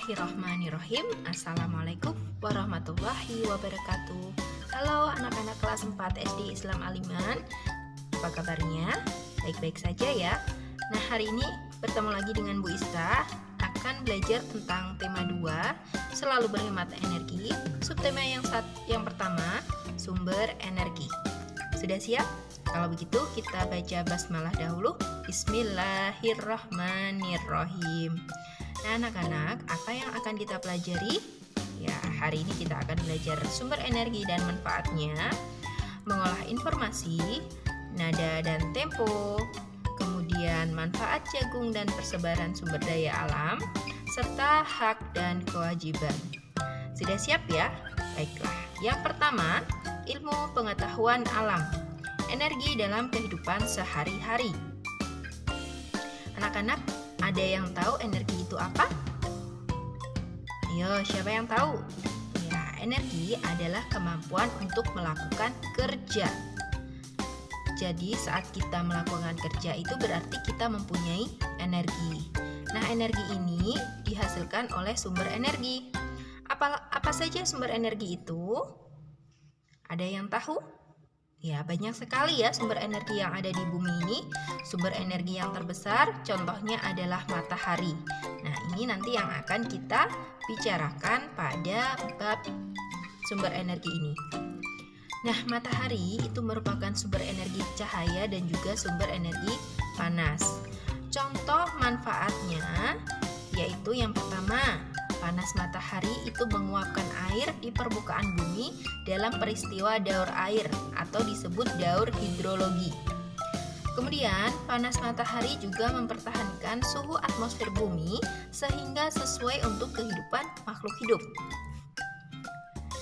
Bismillahirrahmanirrahim. Assalamualaikum warahmatullahi wabarakatuh. Halo anak-anak kelas 4 SD Islam Aliman. Apa kabarnya? Baik-baik saja ya. Nah, hari ini bertemu lagi dengan Bu Ista, akan belajar tentang tema 2, selalu berhemat energi. Subtema yang pertama, sumber energi. Sudah siap? Kalau begitu kita baca basmalah dahulu. Bismillahirrahmanirrahim. Nah, anak-anak, apa yang akan kita pelajari? Ya, hari ini kita akan belajar sumber energi dan manfaatnya, mengolah informasi, nada dan tempo, kemudian manfaat jagung dan persebaran sumber daya alam, serta hak dan kewajiban. Sudah siap ya? Baiklah. Yang pertama, ilmu pengetahuan alam. Energi dalam kehidupan sehari-hari. Anak-anak, ada yang tahu energi itu apa? Ayo, siapa yang tahu? Ya, energi adalah kemampuan untuk melakukan kerja. Jadi, saat kita melakukan kerja itu berarti kita mempunyai energi. Nah, energi ini dihasilkan oleh sumber energi. Apa saja sumber energi itu? Ada yang tahu? Ya, banyak sekali ya sumber energi yang ada di bumi ini. Sumber energi yang terbesar contohnya adalah matahari. Nah, ini nanti yang akan kita bicarakan pada bab sumber energi ini. Nah, matahari itu merupakan sumber energi cahaya dan juga sumber energi panas. Contoh manfaatnya yaitu yang pertama, panas matahari itu menguapkan air di permukaan bumi dalam peristiwa daur air atau disebut daur hidrologi. Kemudian, panas matahari juga mempertahankan suhu atmosfer bumi sehingga sesuai untuk kehidupan makhluk hidup.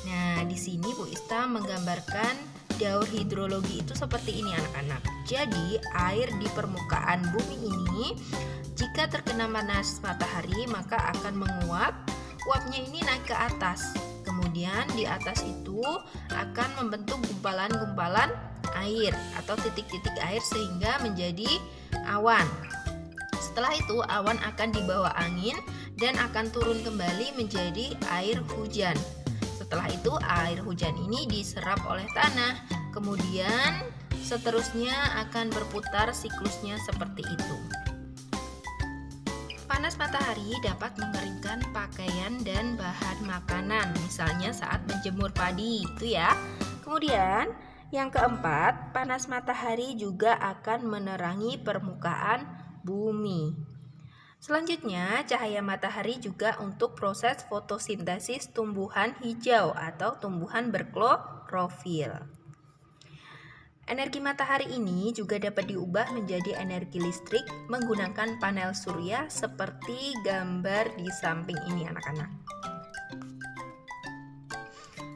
Nah, di sini Bu Ista menggambarkan daur hidrologi itu seperti ini anak-anak. Jadi, air di permukaan bumi ini jika terkena panas matahari maka akan menguap. Uapnya ini naik ke atas. Kemudian di atas itu akan membentuk gumpalan-gumpalan air atau titik-titik air sehingga menjadi awan. Setelah itu awan akan dibawa angin dan akan turun kembali menjadi air hujan. Setelah itu air hujan ini diserap oleh tanah. Kemudian seterusnya akan berputar siklusnya seperti itu. Panas matahari dapat mengeringkan pakaian dan bahan makanan, misalnya saat menjemur padi, itu ya. Kemudian, yang keempat, panas matahari juga akan menerangi permukaan bumi. Selanjutnya, cahaya matahari juga untuk proses fotosintesis tumbuhan hijau atau tumbuhan berklorofil. Energi matahari ini juga dapat diubah menjadi energi listrik menggunakan panel surya seperti gambar di samping ini anak-anak.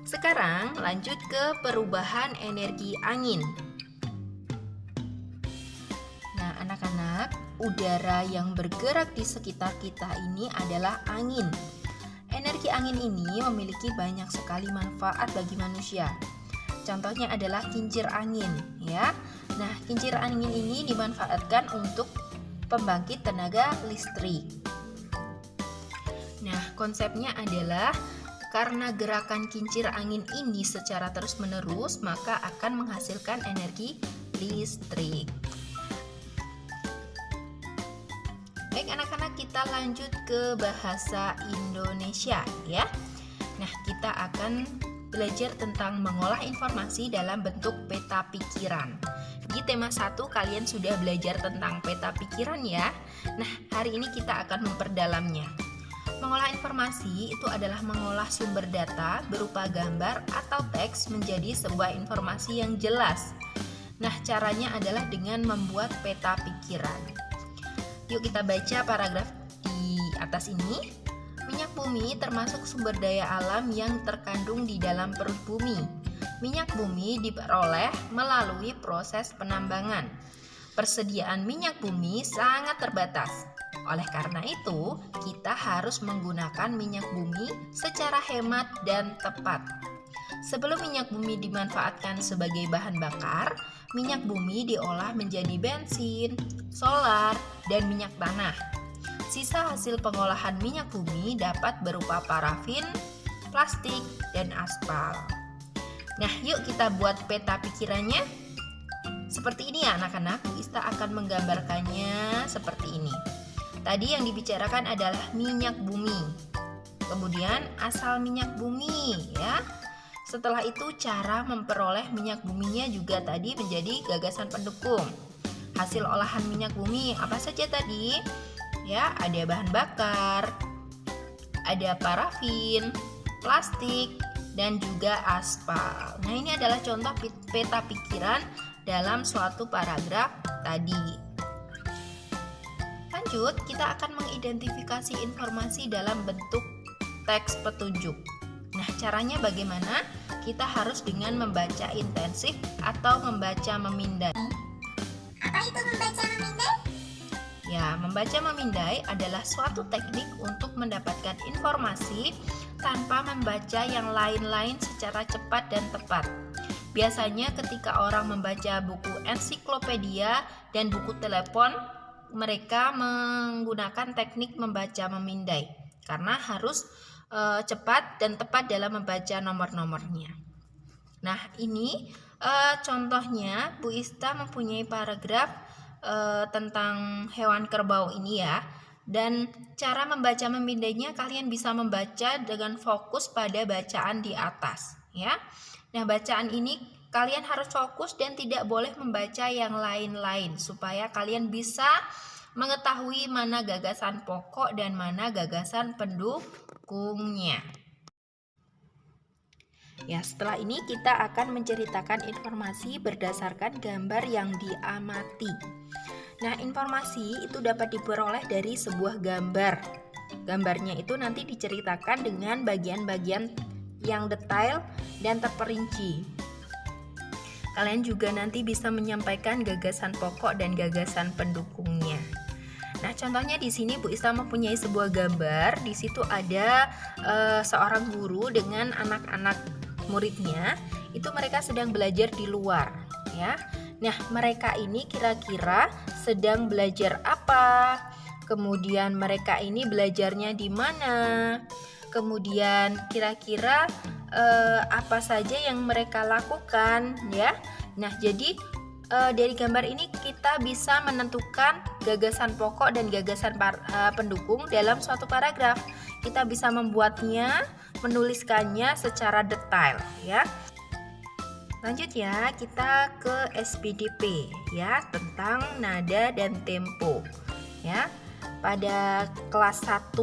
Sekarang lanjut ke perubahan energi angin. Nah anak-anak, udara yang bergerak di sekitar kita ini adalah angin. Energi angin ini memiliki banyak sekali manfaat bagi manusia. Contohnya adalah kincir angin, ya. Nah, kincir angin ini dimanfaatkan untuk pembangkit tenaga listrik. Nah, konsepnya adalah karena gerakan kincir angin ini secara terus-menerus, maka akan menghasilkan energi listrik. Baik, anak-anak, kita lanjut ke bahasa Indonesia, ya. Nah, kita akan belajar tentang mengolah informasi dalam bentuk peta pikiran. Di tema 1 kalian sudah belajar tentang peta pikiran ya. Nah, hari ini kita akan memperdalamnya. Mengolah informasi itu adalah mengolah sumber data berupa gambar atau teks menjadi sebuah informasi yang jelas. Nah, caranya adalah dengan membuat peta pikiran. Yuk kita baca paragraf di atas ini. Minyak bumi termasuk sumber daya alam yang terkandung di dalam perut bumi. Minyak bumi diperoleh melalui proses penambangan. Persediaan minyak bumi sangat terbatas. Oleh karena itu, kita harus menggunakan minyak bumi secara hemat dan tepat. Sebelum minyak bumi dimanfaatkan sebagai bahan bakar, minyak bumi diolah menjadi bensin, solar, dan minyak tanah. Sisa hasil pengolahan minyak bumi dapat berupa parafin, plastik, dan aspal. Nah, yuk kita buat peta pikirannya. Seperti ini ya anak-anak, Bu Ista akan menggambarkannya seperti ini. Tadi yang dibicarakan adalah minyak bumi. Kemudian asal minyak bumi ya. Setelah itu cara memperoleh minyak buminya juga tadi menjadi gagasan pendukung. Hasil olahan minyak bumi apa saja tadi? Ya, ada bahan bakar, ada parafin, plastik, dan juga aspal. Nah, ini adalah contoh peta pikiran dalam suatu paragraf tadi. Lanjut, kita akan mengidentifikasi informasi dalam bentuk teks petunjuk. Nah, caranya bagaimana? Kita harus dengan membaca intensif atau membaca memindai. Apa itu membaca memindai? Ya, membaca memindai adalah suatu teknik untuk mendapatkan informasi tanpa membaca yang lain-lain secara cepat dan tepat. Biasanya ketika orang membaca buku ensiklopedia dan buku telepon, mereka menggunakan teknik membaca memindai karena harus cepat dan tepat dalam membaca nomor-nomornya. Nah, ini contohnya Bu Ista mempunyai paragraf tentang hewan kerbau ini ya. Dan cara membaca memindainya kalian bisa membaca dengan fokus pada bacaan di atas ya. Nah, bacaan ini kalian harus fokus dan tidak boleh membaca yang lain-lain supaya kalian bisa mengetahui mana gagasan pokok dan mana gagasan pendukungnya. Ya, setelah ini kita akan menceritakan informasi berdasarkan gambar yang diamati. Nah, informasi itu dapat diperoleh dari sebuah gambar. Gambarnya itu nanti diceritakan dengan bagian-bagian yang detail dan terperinci. Kalian juga nanti bisa menyampaikan gagasan pokok dan gagasan pendukungnya. Nah, contohnya di sini Bu Ista mempunyai sebuah gambar. Di situ ada seorang guru dengan anak-anak muridnya. Itu mereka sedang belajar di luar, ya. Nah, mereka ini kira-kira sedang belajar apa? Kemudian mereka ini belajarnya di mana? Kemudian kira-kira apa saja yang mereka lakukan, ya. Nah, jadi dari gambar ini kita bisa menentukan gagasan pokok dan gagasan pendukung dalam suatu paragraf. Kita bisa membuatnya, menuliskannya secara detail ya. Lanjut ya, kita ke SPDP ya, tentang nada dan tempo ya. Pada kelas 1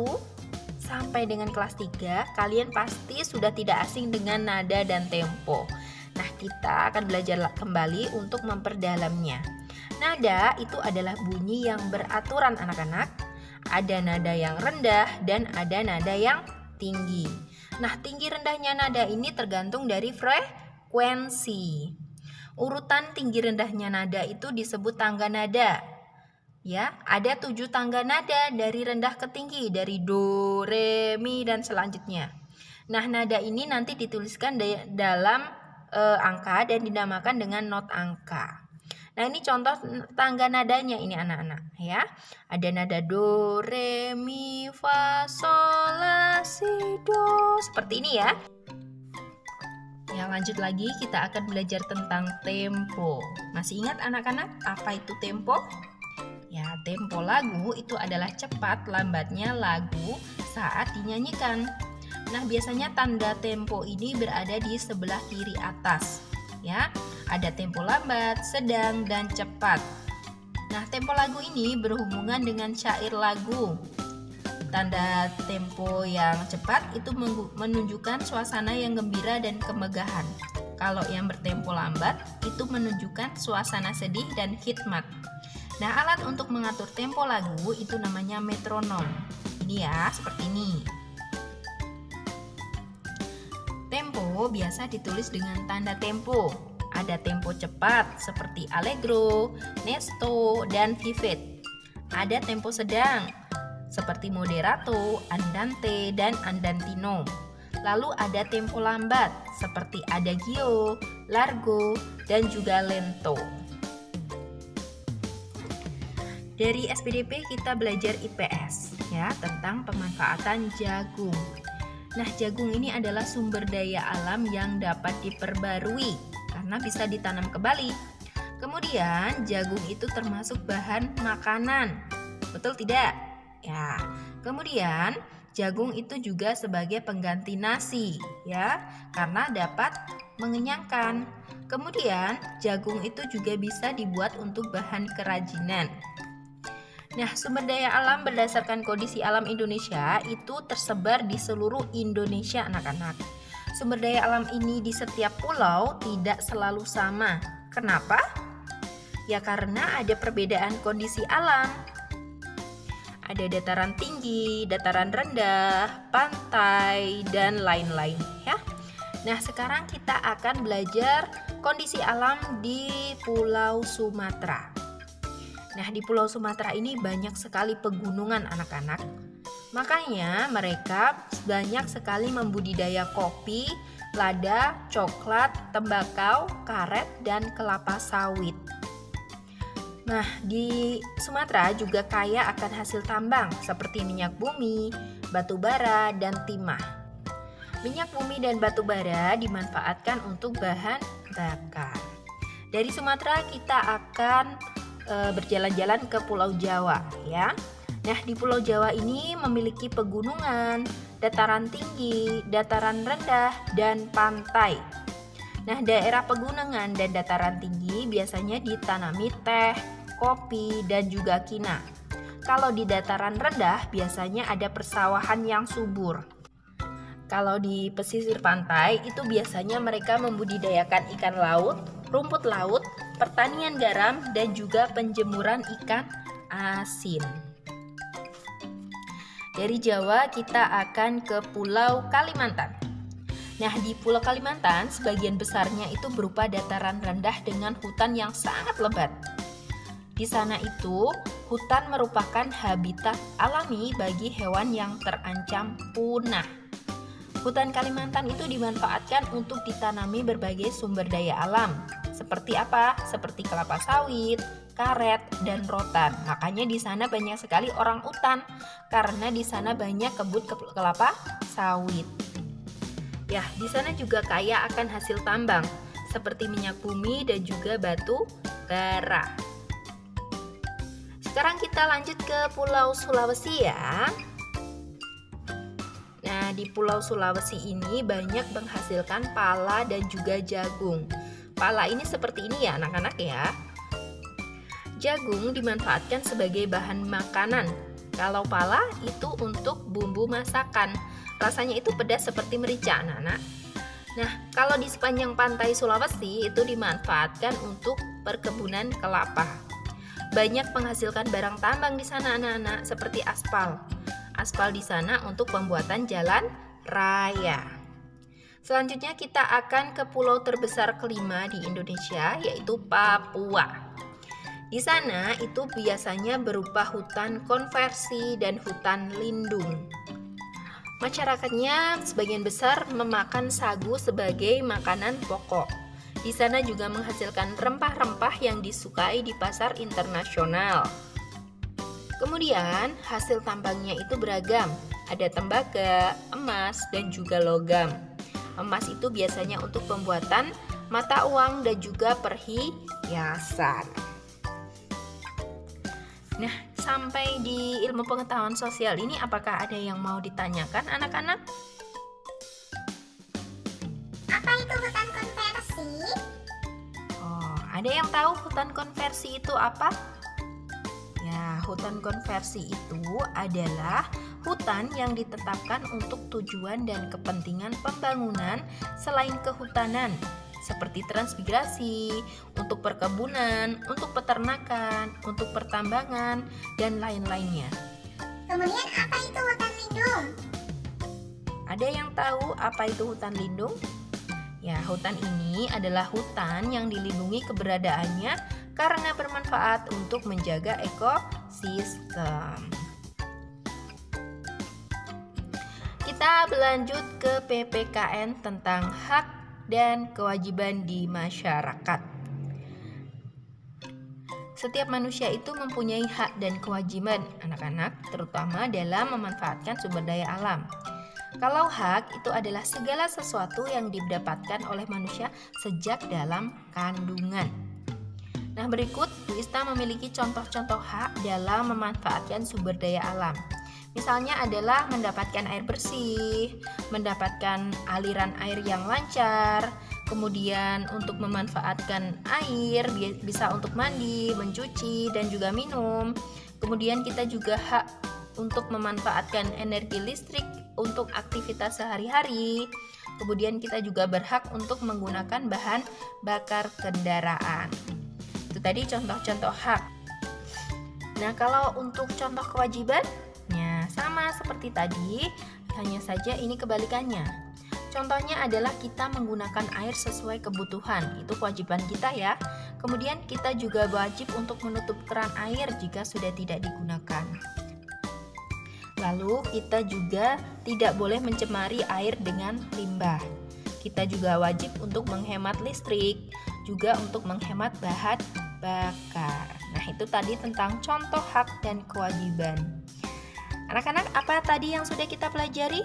sampai dengan kelas 3 kalian pasti sudah tidak asing dengan nada dan tempo. Nah, kita akan belajar kembali untuk memperdalamnya. Nada itu adalah bunyi yang beraturan anak-anak. Ada nada yang rendah dan ada nada yang tinggi. Nah, tinggi rendahnya nada ini tergantung dari frekuensi. Urutan tinggi rendahnya nada itu disebut tangga nada. Ya, ada 7 tangga nada dari rendah ke tinggi, dari do, re, mi, dan selanjutnya. Nah, nada ini nanti dituliskan dalam angka dan dinamakan dengan not angka. Nah, ini contoh tangga nadanya ini anak-anak ya. Ada nada do, re, mi, fa, sol, la, si, do. Seperti ini ya. Ya, lanjut lagi kita akan belajar tentang tempo. Masih ingat anak-anak apa itu tempo? Ya, tempo lagu itu adalah cepat lambatnya lagu saat dinyanyikan. Nah, biasanya tanda tempo ini berada di sebelah kiri atas. Ya, ada tempo lambat, sedang, dan cepat. Nah, tempo lagu ini berhubungan dengan syair lagu. Tanda tempo yang cepat itu menunjukkan suasana yang gembira dan kemegahan. Kalau yang bertempo lambat itu menunjukkan suasana sedih dan hikmat. Nah, alat untuk mengatur tempo lagu itu namanya metronom. Ini ya, seperti ini. Tempo biasa ditulis dengan tanda tempo. Ada tempo cepat seperti allegro, nesto, dan vivid. Ada tempo sedang seperti moderato, andante, dan andantino. Lalu ada tempo lambat seperti adagio, largo, dan juga lento. Dari SPDP kita belajar IPS. ya tentang pemanfaatan jagung. Nah, jagung ini adalah sumber daya alam yang dapat diperbarui karena bisa ditanam kembali. Kemudian, jagung itu termasuk bahan makanan. Betul tidak? Ya. Kemudian, jagung itu juga sebagai pengganti nasi, ya, karena dapat mengenyangkan. Kemudian, jagung itu juga bisa dibuat untuk bahan kerajinan. Nah, sumber daya alam berdasarkan kondisi alam Indonesia itu tersebar di seluruh Indonesia, anak-anak. Sumber daya alam ini di setiap pulau tidak selalu sama. Kenapa? Ya karena ada perbedaan kondisi alam. Ada dataran tinggi, dataran rendah, pantai, dan lain-lain, ya. Nah, sekarang kita akan belajar kondisi alam di Pulau Sumatera. Nah, di Pulau Sumatera ini banyak sekali pegunungan, anak-anak. Makanya mereka banyak sekali membudidaya kopi, lada, coklat, tembakau, karet, dan kelapa sawit. Nah, di Sumatera juga kaya akan hasil tambang seperti minyak bumi, batu bara, dan timah. Minyak bumi dan batu bara dimanfaatkan untuk bahan bakar. Dari Sumatera kita akan berjalan-jalan ke Pulau Jawa, ya. Nah, di Pulau Jawa ini memiliki pegunungan, dataran tinggi, dataran rendah, dan pantai. Nah, daerah pegunungan dan dataran tinggi biasanya ditanami teh, kopi, dan juga kina. Kalau di dataran rendah biasanya ada persawahan yang subur. Kalau di pesisir pantai itu biasanya mereka membudidayakan ikan laut, rumput laut, pertanian garam, dan juga penjemuran ikan asin. Dari Jawa kita akan ke Pulau Kalimantan. Nah, di Pulau Kalimantan sebagian besarnya itu berupa dataran rendah dengan hutan yang sangat lebat. Di sana itu hutan merupakan habitat alami bagi hewan yang terancam punah. Hutan Kalimantan itu dimanfaatkan untuk ditanami berbagai sumber daya alam. Seperti apa? Seperti kelapa sawit, karet, dan rotan. Makanya di sana banyak sekali orang utan karena di sana banyak kebun kelapa sawit. Ya, di sana juga kaya akan hasil tambang seperti minyak bumi dan juga batu bara. Sekarang kita lanjut ke Pulau Sulawesi, ya. Nah, di Pulau Sulawesi ini banyak menghasilkan pala dan juga jagung. Pala ini seperti ini ya anak-anak ya. Jagung dimanfaatkan sebagai bahan makanan. Kalau pala itu untuk bumbu masakan. Rasanya itu pedas seperti merica, anak-anak. Nah, kalau di sepanjang pantai Sulawesi itu dimanfaatkan untuk perkebunan kelapa. Banyak menghasilkan barang tambang di sana, anak-anak, seperti aspal. Aspal di sana untuk pembuatan jalan raya. Selanjutnya kita akan ke pulau terbesar kelima di Indonesia, yaitu Papua. Di sana itu biasanya berupa hutan konversi dan hutan lindung. Masyarakatnya sebagian besar memakan sagu sebagai makanan pokok. Di sana juga menghasilkan rempah-rempah yang disukai di pasar internasional. Kemudian hasil tambangnya itu beragam, ada tembaga, emas, dan juga logam. Emas itu biasanya untuk pembuatan mata uang dan juga perhiasan. Nah, sampai di ilmu pengetahuan sosial ini apakah ada yang mau ditanyakan anak-anak? Apa itu hutan konversi? Oh, ada yang tahu hutan konversi itu apa? Ya, hutan konversi itu adalah hutan yang ditetapkan untuk tujuan dan kepentingan pembangunan selain kehutanan, seperti transmigrasi, untuk perkebunan, untuk peternakan, untuk pertambangan, dan lain-lainnya. Kemudian apa itu hutan lindung? Ada yang tahu apa itu hutan lindung? Ya, hutan ini adalah hutan yang dilindungi keberadaannya karena bermanfaat untuk menjaga ekosistem. Kita berlanjut ke PPKN tentang hak dan kewajiban di masyarakat. Setiap manusia itu mempunyai hak dan kewajiban anak-anak, terutama dalam memanfaatkan sumber daya alam. Kalau hak itu adalah segala sesuatu yang didapatkan oleh manusia sejak dalam kandungan. Nah, berikut Bu Ista memiliki contoh-contoh hak dalam memanfaatkan sumber daya alam. Misalnya adalah mendapatkan air bersih, mendapatkan aliran air yang lancar, kemudian untuk memanfaatkan air bisa untuk mandi, mencuci, dan juga minum. Kemudian kita juga hak untuk memanfaatkan energi listrik untuk aktivitas sehari-hari. Kemudian kita juga berhak untuk menggunakan bahan bakar kendaraan. Itu tadi contoh-contoh hak. Nah, kalau untuk contoh kewajibannya sama seperti tadi, hanya saja ini kebalikannya. Contohnya adalah kita menggunakan air sesuai kebutuhan, itu kewajiban kita ya. Kemudian kita juga wajib untuk menutup keran air jika sudah tidak digunakan. Lalu kita juga tidak boleh mencemari air dengan limbah. Kita juga wajib untuk menghemat listrik, juga untuk menghemat bahan bakar. Nah, itu tadi tentang contoh hak dan kewajiban. Anak-anak, apa tadi yang sudah kita pelajari?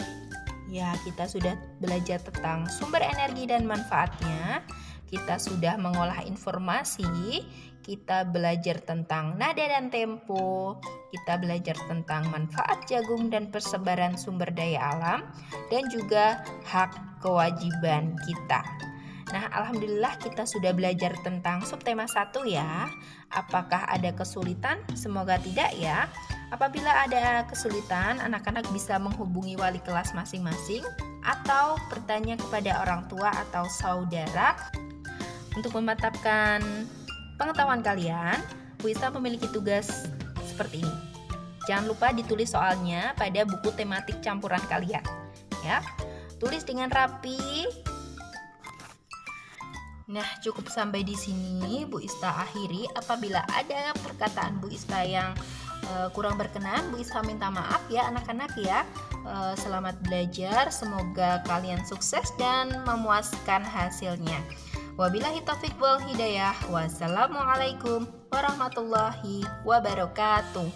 Ya, kita sudah belajar tentang sumber energi dan manfaatnya. Kita sudah mengolah informasi, kita belajar tentang nada dan tempo, kita belajar tentang manfaat jagung dan persebaran sumber daya alam, dan juga hak kewajiban kita. Nah, alhamdulillah kita sudah belajar tentang subtema 1 ya. Apakah ada kesulitan? Semoga tidak ya. Apabila ada kesulitan, anak-anak bisa menghubungi wali kelas masing-masing atau bertanya kepada orang tua atau saudara. Untuk memantapkan pengetahuan kalian, Bu Ista memiliki tugas seperti ini. Jangan lupa ditulis soalnya pada buku tematik campuran kalian, ya. Tulis dengan rapi. Nah, cukup sampai di sini Bu Ista akhiri. Apabila ada perkataan Bu Ista yang kurang berkenan, Bu Ista minta maaf ya anak-anak ya. Selamat belajar, semoga kalian sukses dan memuaskan hasilnya. Wabillahi taufiq wal hidayah. Wassalamualaikum warahmatullahi wabarakatuh.